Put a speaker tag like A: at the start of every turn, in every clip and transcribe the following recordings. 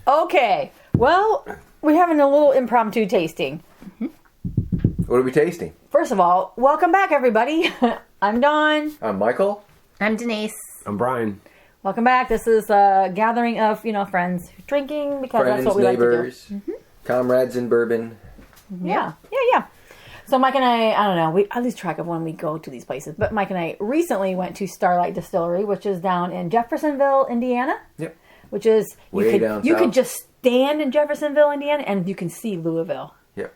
A: Okay, well, we're having a little impromptu tasting.
B: What are we tasting?
A: First of all, welcome back, everybody. I'm Dawn.
B: I'm Michael.
C: I'm Denise.
D: I'm Brian.
A: Welcome back. This is a gathering of, friends drinking because
B: Friends,
A: that's what we
B: neighbors,
A: like to do.
B: comrades in bourbon.
A: Yeah. So Mike and I don't know, I lose track of when we go to these places, but Mike and I recently went to Starlight Distillery, which is down in Jeffersonville, Indiana.
B: Yep.
A: Which is,
B: down
A: you
B: south.
A: could just stand in Jeffersonville, Indiana, and you can see Louisville
B: Yep.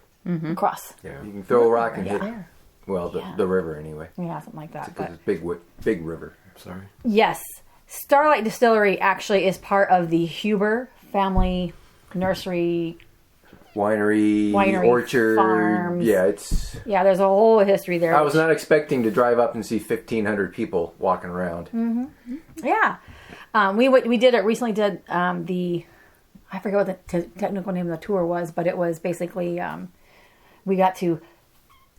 A: across.
B: Yeah. You can throw a rock and hit.
A: there.
B: Well, the river anyway.
A: Yeah, something like that.
B: Because
A: But
B: it's big river.
D: Sorry.
A: yes, Starlight Distillery actually is part of the Huber family nursery.
B: Winery, orchard.
A: farms.
B: Yeah, it's...
A: Yeah, there's a whole history there.
B: I was not expecting to drive up and see 1,500 people walking around.
A: Yeah. We did it recently. Did I forget what the technical name of the tour was, but it was basically we got to.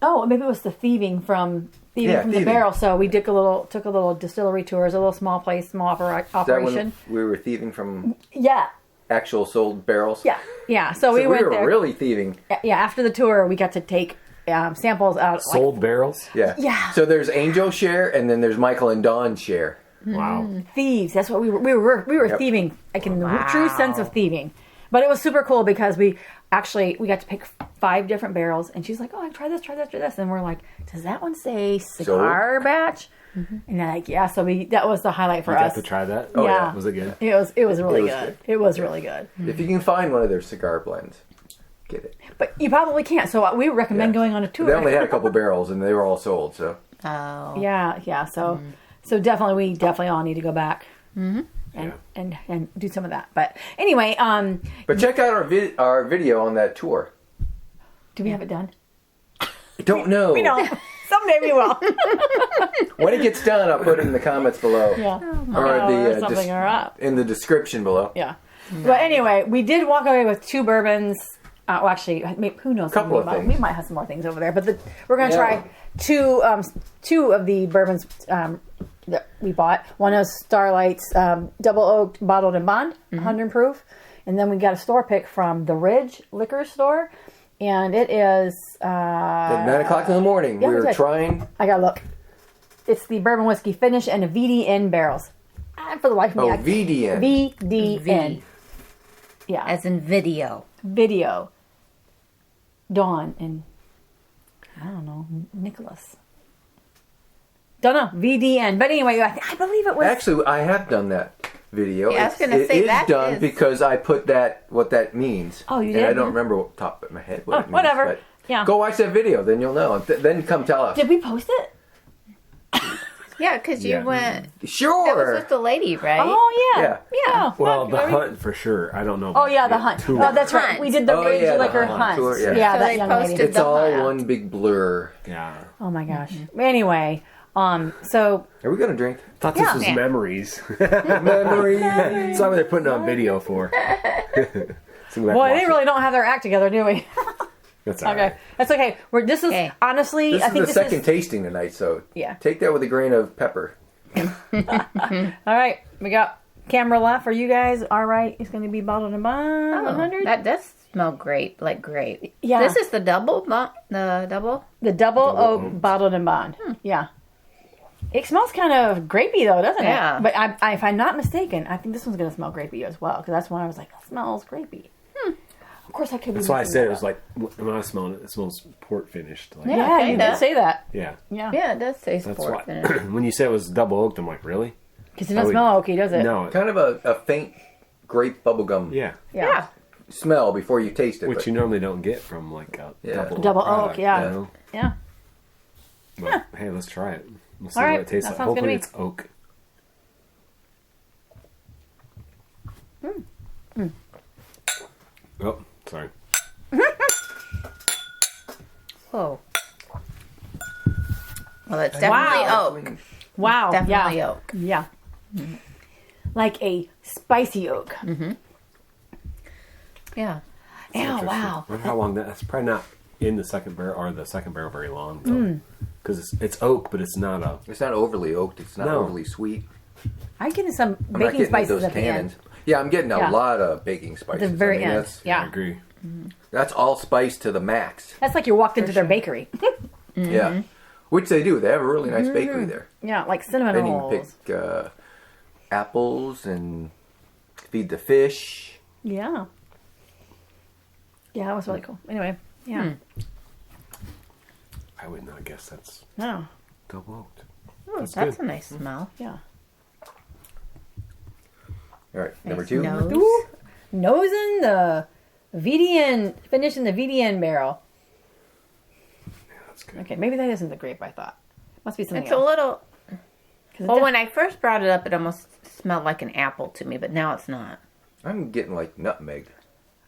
A: Oh, maybe it was the thieving from the barrel. So we took a little distillery tour. It's a little small place, small operation.
B: Is that when we were thieving from
A: Yeah.
B: actual sold barrels?
A: Yeah. So we went
B: were
A: there.
B: really thieving.
A: Yeah. After the tour, we got to take samples out.
D: Sold barrels?
B: Yeah.
A: Yeah.
B: So there's Angel share, and then there's Michael and Dawn's share.
D: Wow.
A: Thieves. That's what we were. We were
B: Yep.
A: thieving, like in the true sense of thieving. But it was super cool because we got to pick 5 different barrels, and she's like, "Oh, try this, try this," and we're like, "Does that one say cigar batch?" And they're like, "Yeah." So that was the highlight for
D: You
A: us.
D: got to try that?
A: Oh, yeah.
D: Was it good?
A: It was really
B: was
A: good.
B: good.
A: It was really good.
B: If you can find one of their cigar blends, get it.
A: But you probably can't. So we recommend
B: Yeah.
A: going on a tour.
B: They only had a couple barrels, and they were all sold. So
C: Oh.
A: Yeah. So definitely, we definitely all need to go back and do some of that. But anyway,
B: but check out our video on that tour.
A: do we have it done?
B: I don't know.
A: We don't. Someday we will.
B: When it gets done, I'll put it in the comments below.
A: Yeah.
B: Or
A: something or up.
B: in the description below.
A: Yeah. But anyway, we did walk away with 2 bourbons. Well, actually, maybe, who knows?
B: Couple of things.
A: We might have some more things over there. But we're going to try two of the bourbons that we bought. One is Starlight's Double Oak Bottled and Bond, 100 proof. And then we got a store pick from the Ridge Liquor Store. And it is...
B: At 9 o'clock in the morning, we were trying...
A: I got to look. It's the bourbon whiskey finish and a VDN barrels. For the life of me.
B: VDN.
A: VDN. Yeah.
C: As in video.
A: Video. Dawn and I don't know, Nicholas. Don't know, VDN. But anyway, I believe it was.
B: Actually, I have done that video.
C: Yeah, I was gonna say that
B: It is done
C: is-
B: because I put what that means.
A: Oh, you
B: And
A: did?
B: I don't remember off the top of my head what it means.
A: whatever.
B: But
A: Yeah.
B: Go watch that video, then you'll know. Then come tell us.
A: Did we post it?
C: Yeah, because you went. That was
B: Sure.
C: with the lady, right?
A: Oh yeah.
B: Yeah.
A: Yeah.
D: Well, the
A: Fuck,
D: hunt for sure. I don't know.
A: Oh yeah, the hunt.
D: Tour.
A: Oh, that's right.
C: Hunt.
A: We did the
B: Oh,
A: Ridge
B: yeah, the
A: Liquor
B: hunt
A: hunt.
B: tour, yeah.
A: Yeah,
C: So
A: that
C: they
A: young
C: posted
A: lady.
B: It's
C: the
B: all
C: hunt.
B: one big blur.
D: Yeah.
A: Oh my gosh. Anyway, so
B: Are we gonna drink?
D: Thought this
A: Yeah.
D: was
C: Yeah.
D: memories.
B: Memory.
D: That's why they're putting on video for.
A: well, they really don't have their act together, do we?
D: That's all
A: Okay,
D: right.
A: that's okay. This is
C: Okay.
A: honestly,
B: This
A: I
B: is
A: think
B: the
A: this
B: second
A: is
B: tasting tonight, so
A: Yeah.
B: take that with a grain of pepper.
A: all right. We got camera left for you guys. All right, it's going to be bottled and bond.
C: Oh,
A: 100.
C: that does smell great, like grape.
A: Yeah.
C: This is the double. The double.
A: The double oak
D: oak.
A: bottled and bond. Yeah. It smells kind of grapey though, doesn't
C: Yeah.
A: it? But if I'm not mistaken, I think this one's going to smell grapey as well because that's when I was like, it smells grapey. Of course, I could be.
D: That's why I
A: mixing
D: said
A: that
D: it was
A: up.
D: like, when I was smelling it, it smells port finished. Like,
A: Yeah, you
C: kinda.
A: did say that.
D: yeah.
A: Yeah.
C: Yeah, it does taste
D: That's
C: pork
D: why.
C: in it.
D: When you said it was double oaked, I'm like, really?
A: Because it doesn't smell oaky, does it?
D: No.
B: Kind of a faint grape bubblegum
D: Yeah.
A: Yeah.
B: smell before you taste it.
D: Which
B: but
D: you normally don't get from like a
B: Yeah.
A: Double oak,
D: product,
A: yeah.
D: You know?
A: Yeah.
D: But, hey, let's try it. We'll see
A: All
D: what
A: right,
D: it tastes
A: that
D: like.
A: sounds good to
D: Hopefully
A: me.
D: it's oak. Oh, sorry.
C: Whoa. Well, it's definitely oak.
A: Wow.
C: Definitely
A: yeah.
C: oak.
A: Yeah. Like a spicy oak.
C: Yeah.
A: Oh,
D: Interesting.
A: wow.
D: I wonder how long that's probably not in the second barrel or the second barrel very long because it's oak, but it's not a.
B: It's not overly oaked. It's not
D: No.
B: overly sweet.
A: I'm getting some
B: I'm not
A: baking
B: getting
A: spices
B: those
A: at the end.
B: tannins. Yeah, I'm getting a
A: Yeah.
B: lot of baking spices.
A: At the very end.
B: That's,
A: Yeah.
D: I agree.
B: that's all spice to the max.
A: That's like you walked into their bakery.
B: Yeah. Which they do. They have a really nice bakery there.
A: Yeah, like cinnamon
B: And you
A: rolls.
B: can pick apples and feed the fish.
A: Yeah. Yeah, that was really cool. Anyway, yeah.
D: I would not guess that's
A: No.
D: double oaked.
C: Ooh,
D: That's
C: that's
D: good.
C: a nice smell.
A: Yeah.
B: All right, number
C: Nice
B: 2.
C: nose.
A: Ooh, nosing the VDN, finishing the VDN barrel.
D: Yeah, that's good.
A: Okay, maybe that isn't the grape I thought. Must be something
C: It's a
A: else.
C: little.
A: 'Cause it
C: Well,
A: def-
C: when I first brought it up, it almost smelled like an apple to me, but now it's not.
B: I'm getting like nutmeg.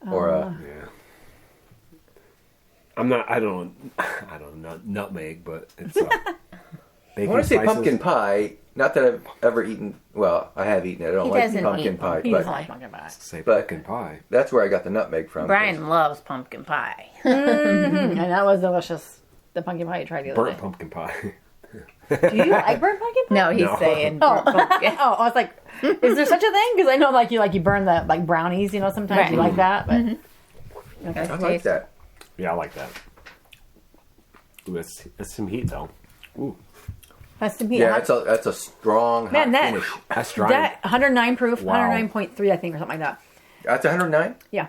B: Or
D: Yeah. I'm not. I don't know nutmeg, but it's.
B: I
D: Baking
B: want to say
D: spices.
B: pumpkin pie. Not that I've ever eaten. Well, I have eaten it. I don't
C: He
B: like
C: doesn't
B: pumpkin
C: eat
B: pie,
A: he
B: but
A: doesn't like pumpkin pie.
D: Say
B: But-
D: pumpkin pie.
B: that's where I got the nutmeg from.
C: Brian loves pumpkin pie.
A: And that was delicious. The pumpkin pie you tried the other
D: Burnt
A: day.
D: pumpkin pie.
A: Do you like burnt pumpkin pie?
C: No, he's
D: No.
C: saying
A: Oh.
C: pumpkin.
A: Oh, I was like, is there such a thing? Because I know you burn the like brownies. You know, sometimes you
C: Right.
A: like that. But okay.
B: I like that.
D: Yeah, I like that. Ooh, that's some heat though. Ooh,
A: That's to me.
B: Yeah, that's a strong
A: Man,
B: hot
A: that-
B: finish.
D: that's dry.
A: That 109 proof,
D: Wow.
A: 109.3, I think, or something like that.
B: That's 109.
A: Yeah.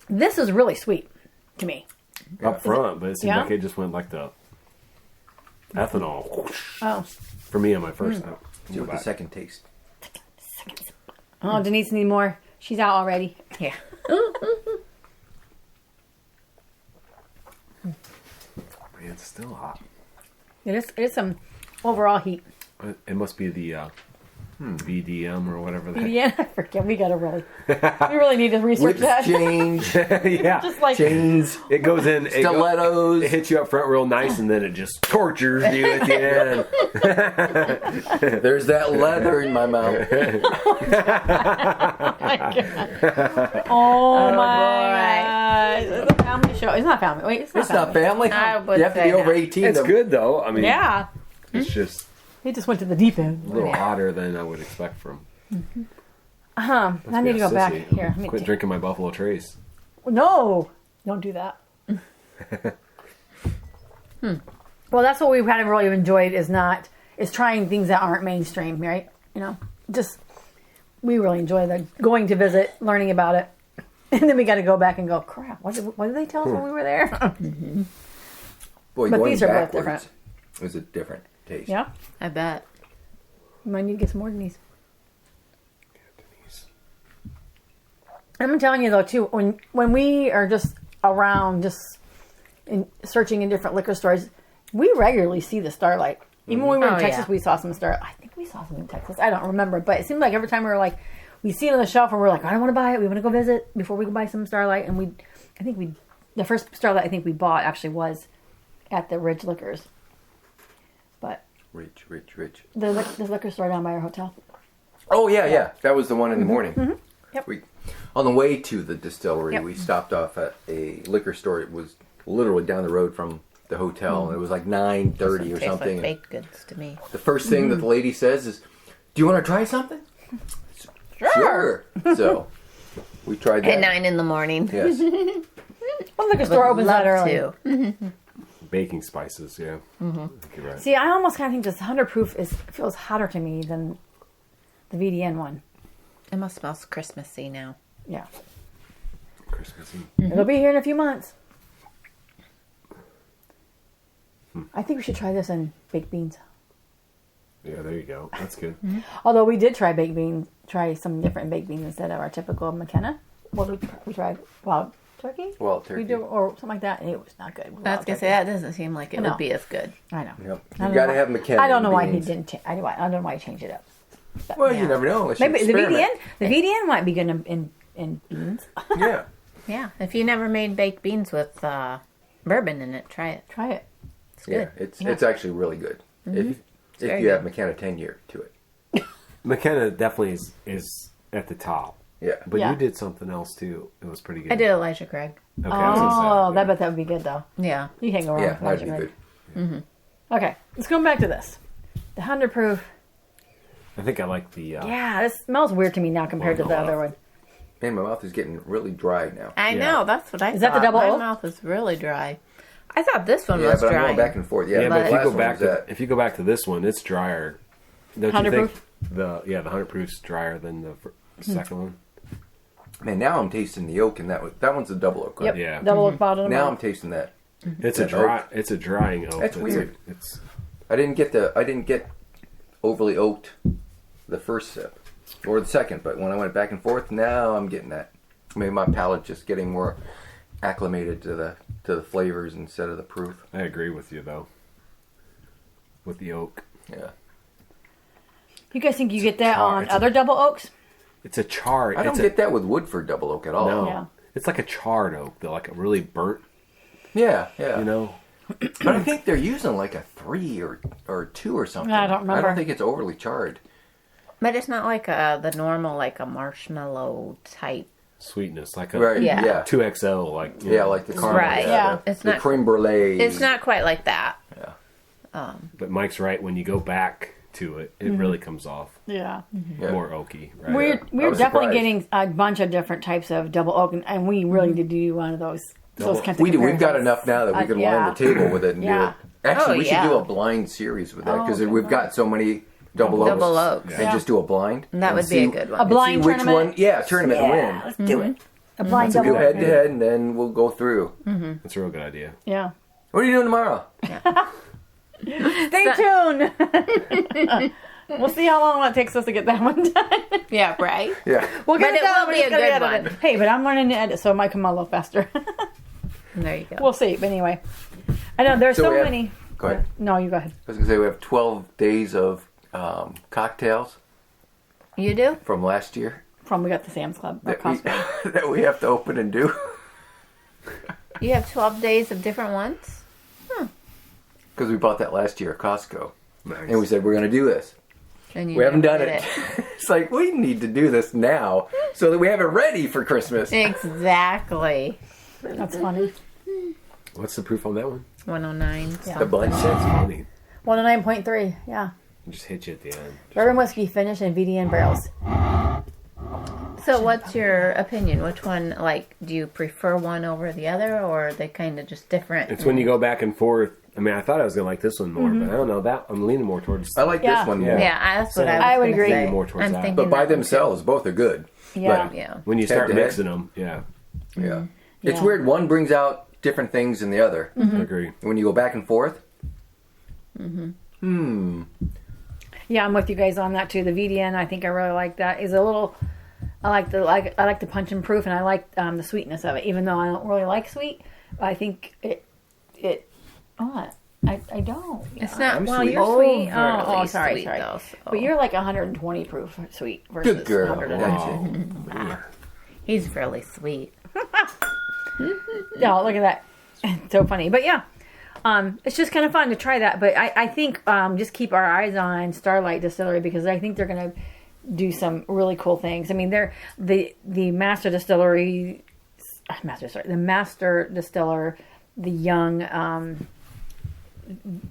A: This is really sweet to me.
D: Up front, but it seemed
A: Yeah?
D: like it just went like the ethanol whoosh,
A: Oh.
D: for me on my first.
B: See what the second taste.
A: Oh, Denise need more. She's out already.
C: Yeah.
D: Man, it's still hot.
A: It is some overall heat.
D: It must be the VDM or whatever. That.
A: Yeah, I forget. We really need to research
B: Whips
A: that.
B: change,
D: Yeah,
A: Just like
B: chains,
D: it goes in.
B: stilettos.
D: It hits you up front real nice, and then it just tortures you at the end.
B: There's that leather in my mouth.
A: oh my
C: boy.
A: god, it's a family show. It's not family. Wait, it's not
B: It's not family.
C: I would
B: You have to
C: say
B: be over
C: no.
B: 18.
D: It's
B: to-
D: good though. I mean,
A: Yeah,
D: it's just
A: he just went to the deep end.
D: a little hotter than I would expect from.
A: I need to go back
D: Sissy.
A: here. Let me
D: Quit
A: take-
D: drinking my Buffalo Trace.
A: No, don't do that. Well, that's what we've kind of really enjoyed is trying things that aren't mainstream, right? You know, just we really enjoy the going to visit, learning about it, and then we got to go back and go, crap, what did they tell us when we were there?
B: Boy,
A: But
B: going
A: these are both
B: backwards is a different taste.
A: Yeah,
C: I bet.
A: you might need to get some more than these. I'm telling you though too, when we are just around, just searching in different liquor stores, we regularly see the Starlight. Even when we were in
C: Oh,
A: Texas,
C: yeah.
A: we saw some Starlight. I think we saw some in Texas. I don't remember, but it seemed like every time we were like, we see it on the shelf and we're like, I don't want to buy it. We want to go visit before we go buy some Starlight. And the first Starlight I think we bought actually was at the Ridge Liquors, but
B: Rich.
A: the liquor store down by our hotel.
B: Oh, yeah. That was the one in the morning.
A: Yep.
B: On the way to the distillery,
A: Yep.
B: we stopped off at a liquor store. It was literally down the road from the hotel, and it was like 9:30 or
C: Tastes
B: something.
C: like baked goods to me.
B: The first thing that the lady says is, "Do you want to try something?" Sure. So we tried that.
C: At 9 in the morning.
B: Yes.
A: Well, the liquor store opens that early.
C: to.
D: Baking spices, yeah. I think you're right.
A: See, I almost kind of think this 100 proof feels hotter to me than the VDN one.
C: It must smell Christmassy now.
A: Yeah.
D: Christmassy.
A: It'll be here in a few months. I think we should try this in baked beans.
D: Yeah, there you go. That's good.
A: Although we did try some different baked beans instead of our typical McKenna. Well, we tried wild turkey.
B: Wild turkey.
A: We do, or something like that, and it was not good.
C: I was
A: Wild
C: going to
A: turkey.
C: say, that doesn't seem like it
A: No.
C: would be as good.
A: I know.
B: Yep.
A: I don't
B: You got to
A: know
B: have
A: why-
B: McKenna.
A: I don't know why he
B: beans.
A: didn't. I don't know why he changed it up. But,
B: Well,
C: Yeah.
B: you never know. Unless you
A: maybe the
B: experiment.
A: VDN might be good in beans.
B: Yeah.
C: Yeah. If you never made baked beans with bourbon in it, try it.
A: Try it.
C: It's
B: Yeah.
C: good.
B: It's actually really good. If
C: very
B: you have
C: good.
B: McKenna 10-year to it.
D: McKenna definitely is at the top.
B: Yeah.
D: But
A: Yeah.
D: you did something else too. It was pretty good.
C: I did Elijah Craig.
D: Okay, I was gonna say,
A: Oh,
D: yeah.
A: I bet that would be good though.
C: Yeah.
A: You can't go wrong.
B: Yeah,
A: with
B: that'd be
A: Elijah
B: good.
A: Craig. Okay, let's go back to this. The 100 proof.
D: I think I like the.
A: Yeah, this smells weird to me now compared to the
D: Well, no,
A: other one.
B: Man, my mouth is getting really dry now.
C: I know, that's what I thought.
A: Is that the double
C: My
A: oak?
C: mouth is really dry. I thought this one
B: Yeah,
C: was
B: but
C: dry.
B: I'm going back and forth. Yeah,
D: Yeah,
B: but
D: but
B: the
D: if you
B: last
D: go
B: one
D: back
B: was
D: to
B: that.
D: if you go back to this one, it's drier. Don't
A: 100
D: you think
A: proof?
D: the 100 proof's drier than the second one?
B: Man, now I'm tasting the oak, and that one's a double oak, right?
A: Yep.
D: Yeah.
A: Double oak bottle.
B: Now I'm tasting that.
D: It's a drying oak.
B: That's
D: It's
B: weird.
D: It's
B: I didn't get overly oaked the first sip or the second, but when I went back and forth, now I'm getting that. Maybe my palate just getting more acclimated to the flavors instead of the proof.
D: I agree with you though. With the oak,
B: Yeah.
A: You guys think you get that
D: char-
A: on
D: it's a-
A: other double oaks?
D: it's a charred.
B: I don't get that with Woodford double oak at all.
D: No,
A: Yeah.
D: it's like a charred oak. They're like a really burnt.
B: Yeah, yeah.
D: You know,
B: But I think they're using like a 3 or 2 or something.
A: I don't remember.
B: I don't think it's overly charred.
C: But it's not like the normal, like a marshmallow type.
D: sweetness like a
B: Right.
C: Yeah.
B: Yeah.
D: 2XL, like
B: Yeah, like the caramel.
C: Right.
A: Yeah.
B: The,
C: It's
B: the
C: not-
B: creme brulee.
C: It's not quite like that.
B: Yeah.
D: But Mike's right. When you go back to it, it really comes off
A: Yeah.
B: Yeah.
D: more oaky. Right?
A: We're
B: I
A: we're
B: was
A: definitely
B: surprised.
A: getting a bunch of different types of double oak, and we really need to do one of those kinds of
B: We've got
A: comparisons.
B: enough now that we can
A: yeah.
B: line the table with it and
A: Yeah.
B: do it. Actually,
C: Oh,
B: we should
C: yeah.
B: do a blind series with that because
A: Oh,
B: we've got so many double oaks.
C: Double oaks.
B: And
A: Yeah.
B: just do a blind.
C: That
B: and
C: would be
B: see-
C: a good one.
A: A blind
B: and see which
A: tournament?
B: one. Yeah, tournament and win.
A: Let's do it. A blind
B: We'll
A: double
B: do
A: oak.
B: head to head, and then we'll go through.
D: That's a real good idea.
A: Yeah.
B: What are you doing tomorrow?
A: Stay tuned. We'll see how long it takes us to get that one done.
C: Yeah, right?
B: Yeah.
A: We'll get
C: But it
A: done.
C: will
A: We
C: be
A: just
C: a
A: gotta
C: good
A: edit
C: one.
A: it. Hey, but I'm learning to edit, so it might come out a little faster.
C: There you go.
A: We'll see. But anyway, I know there's
B: So
A: so
B: we have-
A: many.
B: Go ahead.
A: No, you go ahead.
B: I was going to say we have 12 days of cocktails
C: You do?
B: from last year
A: From we got the Sam's Club or
B: that we,
A: Costco.
B: that we have to open and do
C: You have 12 days of different ones?
B: because we bought that last year at Costco.
D: Nice.
B: And we said we're going to do this.
C: And you
B: We haven't done
C: did
B: it. It's like we need to do this now so that we have it ready for Christmas.
C: Exactly.
A: That's funny.
D: What's the proof on that one?
C: 109.
A: Yeah.
B: The bunch.
D: That's funny.
A: 109.3. Yeah.
D: It just hit you at the end.
A: Bourbon whiskey finished in VDN barrels.
C: So what's your opinion? Which one, like, do you prefer one over the other, or are they kind of just different?
D: It's when you go back and forth. I mean, I thought I was gonna like this one more, but I don't know that. I'm leaning more towards.
B: I like
A: Yeah.
B: this one more.
C: Yeah, that's what
D: So-
C: I was
A: I would
C: gonna
A: agree.
C: say.
D: More towards
C: I'm
D: that.
C: thinking
B: But by
C: that one too.
B: themselves, both are good.
A: Yeah.
C: Yeah.
D: When you start
B: Head to head.
D: mixing them, yeah,
B: Yeah. It's
A: Yeah.
B: weird. One brings out different things than the other.
D: I agree.
B: When you go back and forth.
A: Yeah, I'm with you guys on that too. The VDN, I think I really like that. Is a little. I like the punch and proof, and I like the sweetness of it. Even though I don't really like sweet, I think it. Oh, I don't.
C: It's not
B: I'm
A: Well,
B: sweet.
A: you're
C: overly
A: sweet. Oh, sorry,
C: sweet,
A: sorry.
C: though, so-
A: But you're like 120 proof sweet versus
B: Good girl.
A: 109.
B: That's it.
C: He's really sweet.
A: No, look at that. So funny. But yeah, it's just kind of fun to try that. But I think just keep our eyes on Starlight Distillery because I think they're going to do some really cool things. I mean, they're the master distiller, the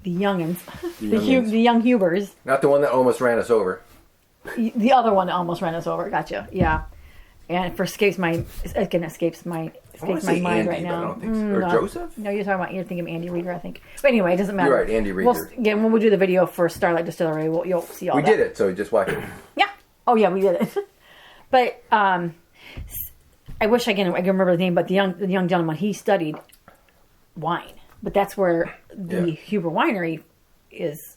A: youngins, the young Hubers.
B: Not the one that almost ran us over.
A: The other one that almost ran us over. Gotcha. Yeah. And escapes my
B: I wanna
A: mind
B: say
A: right
B: Andy, but I
A: now.
B: don't think so. Or
A: No.
B: Joseph?
A: No, you're thinking of Andy Reeder, I think. But anyway, it doesn't matter.
B: You're right, Andy Reeder.
A: Again, when we do the video for Starlight Distillery, you'll see all
B: We
A: that.
B: did it, so just watch it.
A: Yeah. Oh yeah, we did it. But I wish I can remember the name. But the young gentleman, he studied wine, but that's where the
B: Yeah.
A: Huber Winery is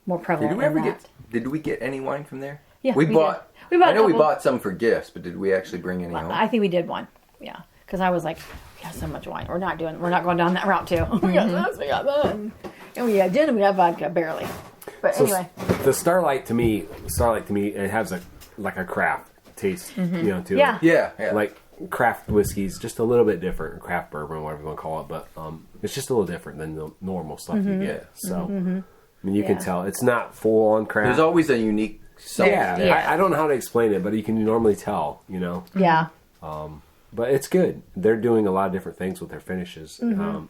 A: more prevalent.
B: Did we get any wine from there?
A: Yeah,
B: we
A: we
B: bought.
A: did. We bought
B: I
A: a
B: know we
A: couple.
B: bought some for gifts, but did we actually bring any home?
A: I think we did one. Yeah, because I was like, we got so much wine. We're not going down that route too. We got this, we got that, and we got gin, and we got vodka, barely. But
D: So
A: anyway,
D: the Starlight to me, it has like a craft taste, to
A: Yeah.
D: it.
B: yeah.
D: Like craft whiskey's just a little bit different, or craft bourbon, whatever you want to call it, but it's just a little different than the normal stuff you get. So, I mean, you can
A: Yeah.
D: tell it's not full on craft.
B: There's always a unique something.
D: yeah,
C: Yeah.
D: I don't know how to explain it, but you can normally tell,
A: yeah,
D: But it's good. They're doing a lot of different things with their finishes.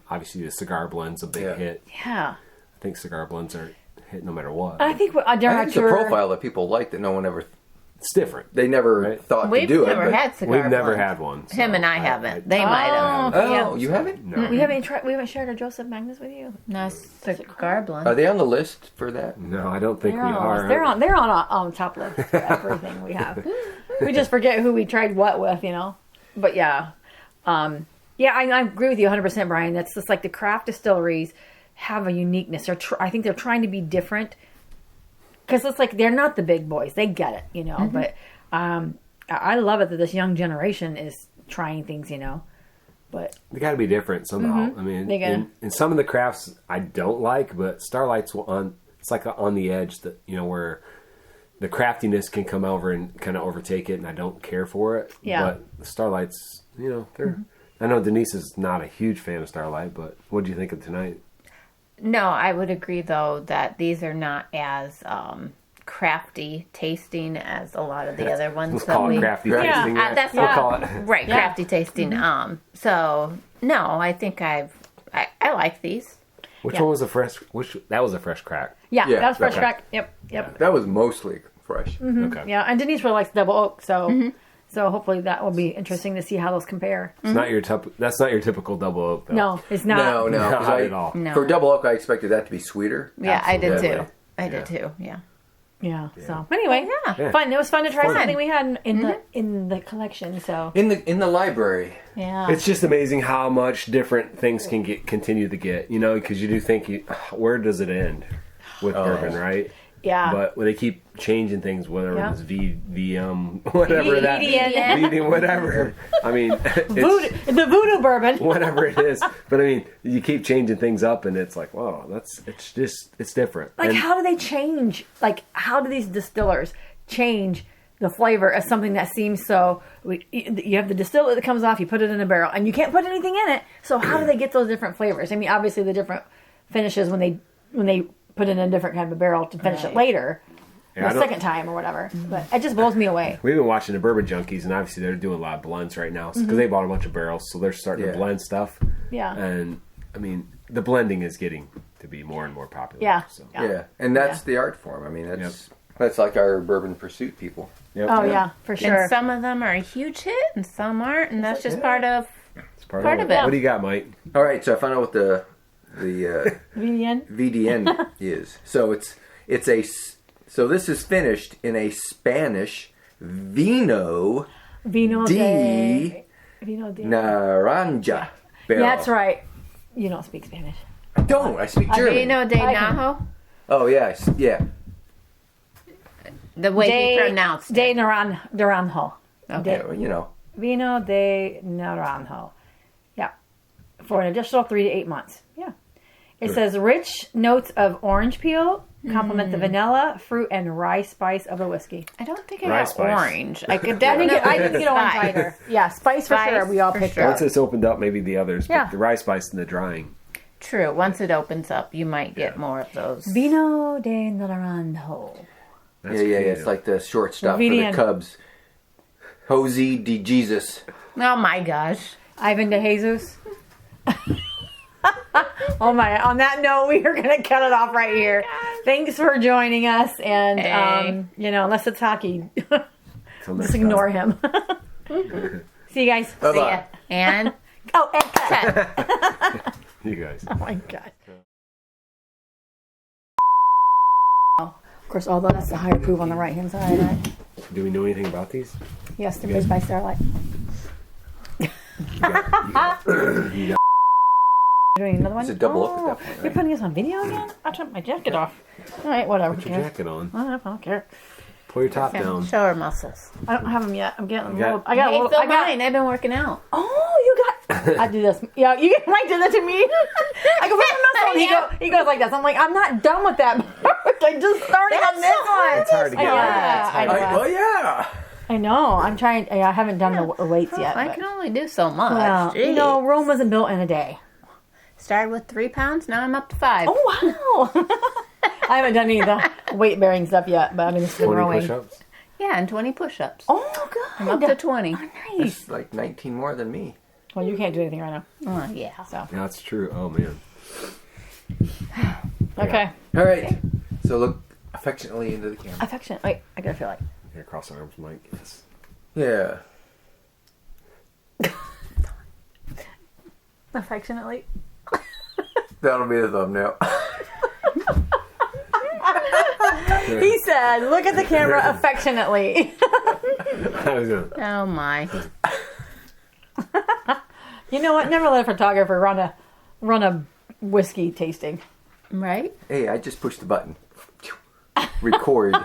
D: Obviously, the cigar blend's a big
B: Yeah.
D: hit.
A: yeah.
D: I think cigar blends are hit no matter what.
A: And I think
B: I
A: during our
B: think it's a
A: tour,
B: profile that people like that no one ever
D: It's different.
B: They never
D: Right.
B: thought to
C: We've
B: do
C: never
B: it.
C: had cigar
D: We've never
C: blends.
D: had one. So
C: Him and I haven't. They might have.
B: Oh,
A: Yeah.
B: you haven't?
D: No.
A: We haven't tried. We haven't shared our Joseph Magnus with you.
C: No, cigar blend.
B: Are they on the list for that?
D: No, I don't think
A: They're
D: we
A: on,
D: are.
A: they're on top list for everything we have. We just forget who we tried what with, you know. But yeah, I agree with you 100%, Brian. That's just like the craft distilleries have a uniqueness. I think they're trying to be different because it's like they're not the big boys. They get it, you know. But I love it that this young generation is trying things, you know. But
D: They got to be different somehow. I mean,
A: They gotta-
D: in some of the crafts I don't like, but Starlight's on. It's like on the edge that where the craftiness can come over and kind of overtake it, and I don't care for it.
A: Yeah.
D: But the Starlight's, they're. I know Denise is not a huge fan of Starlight, but what do you think of tonight?
C: No, I would agree though that these are not as crafty tasting as a lot of the other ones.
D: Let's
C: that
D: call
C: we,
D: it crafty
A: Yeah.
D: tasting.
C: that's
D: we'll
C: what-
D: call it.
C: right, crafty tasting. So no, I think I like these.
D: Which
A: Yeah.
D: one was a fresh? That was a fresh crack.
A: yeah,
B: Yeah,
A: that was fresh
B: okay.
A: crack. Yep.
B: That was mostly fresh.
D: Okay.
A: Yeah, and Denise really likes double oak, so hopefully that will be interesting to see how those compare.
D: It's not your that's not your typical double oak though.
A: No, it's not.
B: No, 'cause
D: Not at all.
C: No.
B: For double oak, I expected that to be sweeter.
C: Yeah, I did
B: Absolutely.
C: too. I did too. Yeah.
A: Yeah. So anyway,
C: Yeah.
A: fun. It was fun to try
D: Fun.
A: something we had in the collection. So
B: In the library.
A: yeah,
D: It's just amazing how much different things can continue to get, because you do think, where does it end with bourbon, right?
A: yeah.
D: But when they keep changing things, whether
A: Yeah.
D: it's VM, whatever that,
A: VDN.
D: VDN, whatever. I mean, it's
A: the voodoo bourbon.
D: whatever it is. But I mean, you keep changing things up, and it's like, wow, it's different.
A: Like,
D: And
A: how do they change? Like, how do these distillers change the flavor of something that seems so? You have the distillate that comes off, you put it in a barrel, and you can't put anything in it. So how do they get those different flavors? I mean, obviously the different finishes when they put it in a different kind of a barrel to finish it later,
D: Yeah, I
A: the
D: don't-
A: second time or whatever. But it just blows me away.
D: We've been watching the Bourbon Junkies, and obviously they're doing a lot of blends right now because they bought a bunch of barrels, so they're starting to
B: Yeah.
D: blend stuff.
A: Yeah.
D: And I mean, the blending is getting to be more and more popular.
A: Yeah.
D: So.
B: Yeah, and that's the art form. I mean, that's like our Bourbon Pursuit people.
D: Yep.
A: Oh yeah, for sure.
C: And some of them are a huge hit, and some aren't, and that's just part of.
D: It's part
C: of it.
D: What do you got, Mike?
B: All right, so I found out what the
A: VDN.
B: VDN is. So so this is finished in a Spanish Vino
A: Vino
B: de
A: Vino de.
B: Naranja barrel.
A: Yeah, that's right. You don't speak Spanish.
B: I don't. I speak German.
C: Vino de
A: I can-
C: Najo,
B: Oh yeah.
C: the way he pronounced
A: De
C: it.
A: Naranjo.
B: Yeah, well, you know.
A: Vino de Naranjo. Yeah. For an additional 3 to 8 months. Yeah. It says rich notes of orange peel complement the vanilla, fruit, and rye spice of the whiskey.
C: I don't think I
D: Rye
C: got
D: spice.
C: orange. I could
A: I
C: definitely
A: didn't get orange
C: Spice.
A: either. Yeah, spice for
C: Spice
A: sure. We all
C: for
A: picked
C: sure.
A: up.
D: Once it's opened up, maybe the others.
A: Yeah.
D: But the rye spice and the drying.
C: True. Once it opens up, you might get more of those.
A: Vino de Naranjo.
D: That's
B: Yeah.
D: creative.
B: It's like the short stop for
A: VDN.
B: the Cubs. Jose de Jesus.
C: Oh my gosh.
A: Ivan de Jesus. Oh my! On that note, we are going to cut it off right here. Thanks for joining us, and
C: Hey.
A: unless it's hockey,
D: Till next
A: just ignore
D: time.
A: him. See you guys.
C: See
B: Bye-bye.
C: ya. And
A: Oh, and cut.
D: You guys.
A: Oh my god. Of course, although that's the higher proof on the right hand side, right?
D: Do we know anything about these?
A: Yes, they're made by Starlight. Doing another one?
B: It's a double up at that point,
A: You're
B: right?
A: putting us on video again? I took my jacket off. All right, whatever.
D: Put your jacket on.
A: I don't care.
D: Pull your top down.
C: show her muscles.
A: I don't have them yet. I'm getting them.
D: You got-
A: A little, I got a
C: Hey,
A: little.
C: fill
A: I got.
C: mine. I've been working out.
A: Oh, you got. I do this. Yeah, you might do that to me. I go, where's the muscle?
C: Yeah.
A: He goes like this. I'm like, I'm not done with that. I just started on this one.
D: It's hard to get rid of.
A: Yeah,
D: It's hard to-
A: I know.
B: Well, yeah.
A: I know. I'm trying. I haven't done the weights yet.
C: I
A: but-
C: can only do so much.
A: well, you
C: Jeez.
A: know, Rome wasn't built in a day.
C: Started with 3 pounds. Now I'm up to 5.
A: Oh wow! I haven't done any of the weight bearing stuff yet, but I mean, it's been
D: 20
A: growing.
D: push-ups.
C: Yeah, and 20 push-ups.
A: Oh, good.
C: I'm up to 20.
A: Nice.
B: It's like 19 more than me.
A: Well, you can't do anything right now.
C: Oh, yeah.
A: So
D: Yeah, that's true. Oh, man.
A: okay.
B: All right. So look affectionately into the camera.
A: Affection. Wait, I gotta feel like.
D: Here, cross arms, Mike. Yes.
B: Yeah.
A: Affectionately.
B: That'll be the thumbnail.
A: He said, look at the camera affectionately.
D: I was gonna,
C: Oh my.
A: You know what? Never let a photographer run a whiskey tasting.
C: Right?
B: Hey, I just pushed the button. Record.